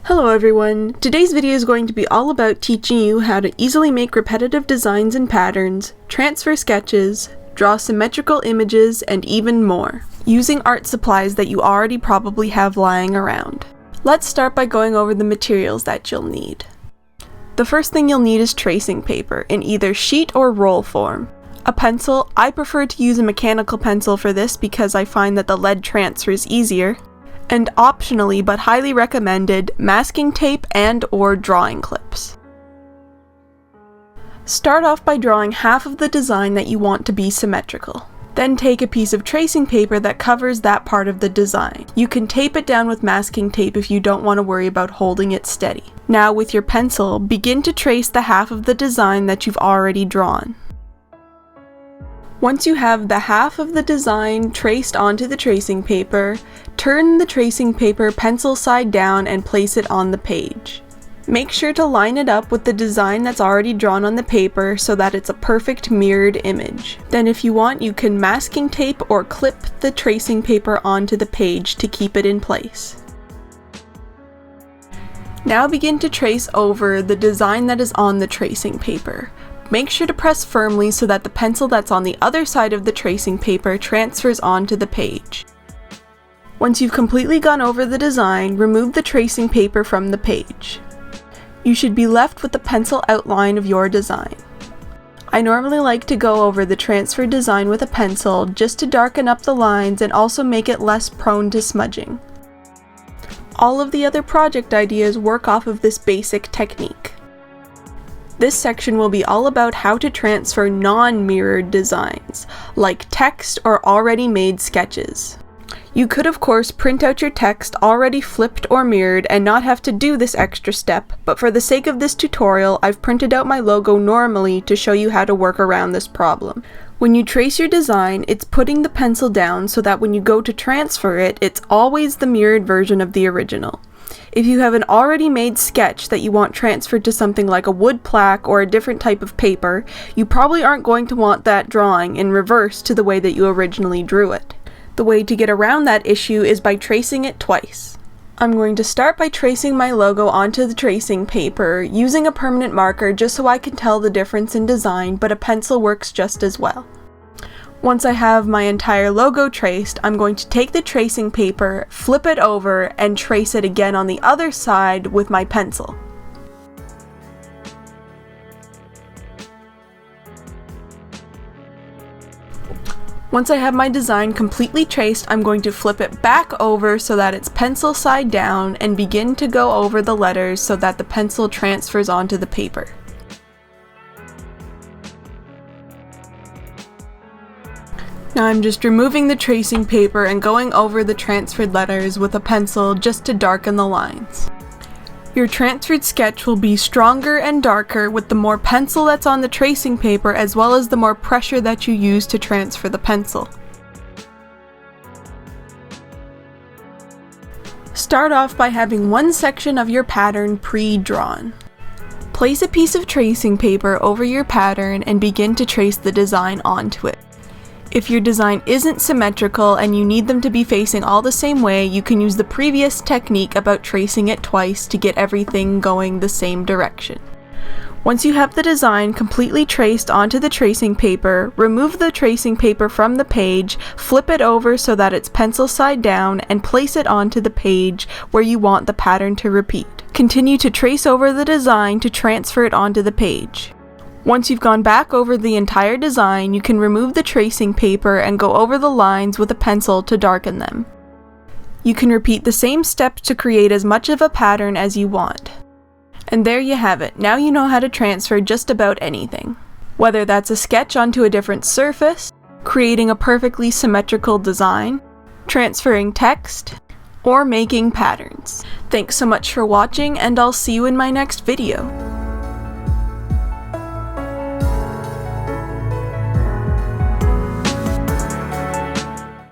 Hello everyone! Today's video is going to be all about teaching you how to easily make repetitive designs and patterns, transfer sketches, draw symmetrical images, and even more, using art supplies that you already probably have lying around. Let's start by going over the materials that you'll need. The first thing you'll need is tracing paper in either sheet or roll form. A pencil. I prefer to use a mechanical pencil for this because I find that the lead transfers easier. And optionally, but highly recommended, masking tape and/or drawing clips. Start off by drawing half of the design that you want to be symmetrical. Then take a piece of tracing paper that covers that part of the design. You can tape it down with masking tape if you don't want to worry about holding it steady. Now with your pencil, begin to trace the half of the design that you've already drawn. Once you have the half of the design traced onto the tracing paper, turn the tracing paper pencil side down and place it on the page. Make sure to line it up with the design that's already drawn on the paper so that it's a perfect mirrored image. Then if you want, you can masking tape or clip the tracing paper onto the page to keep it in place. Now begin to trace over the design that is on the tracing paper. Make sure to press firmly so that the pencil that's on the other side of the tracing paper transfers onto the page. Once you've completely gone over the design, remove the tracing paper from the page. You should be left with the pencil outline of your design. I normally like to go over the transferred design with a pencil just to darken up the lines and also make it less prone to smudging. All of the other project ideas work off of this basic technique. This section will be all about how to transfer non-mirrored designs, like text or already made sketches. You could of course print out your text already flipped or mirrored and not have to do this extra step, but for the sake of this tutorial, I've printed out my logo normally to show you how to work around this problem. When you trace your design, it's putting the pencil down so that when you go to transfer it, it's always the mirrored version of the original. If you have an already made sketch that you want transferred to something like a wood plaque or a different type of paper, you probably aren't going to want that drawing in reverse to the way that you originally drew it. The way to get around that issue is by tracing it twice. I'm going to start by tracing my logo onto the tracing paper using a permanent marker just so I can tell the difference in design, but a pencil works just as well. Once I have my entire logo traced, I'm going to take the tracing paper, flip it over, and trace it again on the other side with my pencil. Once I have my design completely traced, I'm going to flip it back over so that it's pencil side down and begin to go over the letters so that the pencil transfers onto the paper. Now I'm just removing the tracing paper and going over the transferred letters with a pencil just to darken the lines. Your transferred sketch will be stronger and darker with the more pencil that's on the tracing paper as well as the more pressure that you use to transfer the pencil. Start off by having one section of your pattern pre-drawn. Place a piece of tracing paper over your pattern and begin to trace the design onto it. If your design isn't symmetrical and you need them to be facing all the same way, you can use the previous technique about tracing it twice to get everything going the same direction. Once you have the design completely traced onto the tracing paper, remove the tracing paper from the page, flip it over so that it's pencil side down, and place it onto the page where you want the pattern to repeat. Continue to trace over the design to transfer it onto the page. Once you've gone back over the entire design, you can remove the tracing paper and go over the lines with a pencil to darken them. You can repeat the same steps to create as much of a pattern as you want. And there you have it. Now you know how to transfer just about anything. Whether that's a sketch onto a different surface, creating a perfectly symmetrical design, transferring text, or making patterns. Thanks so much for watching, and I'll see you in my next video.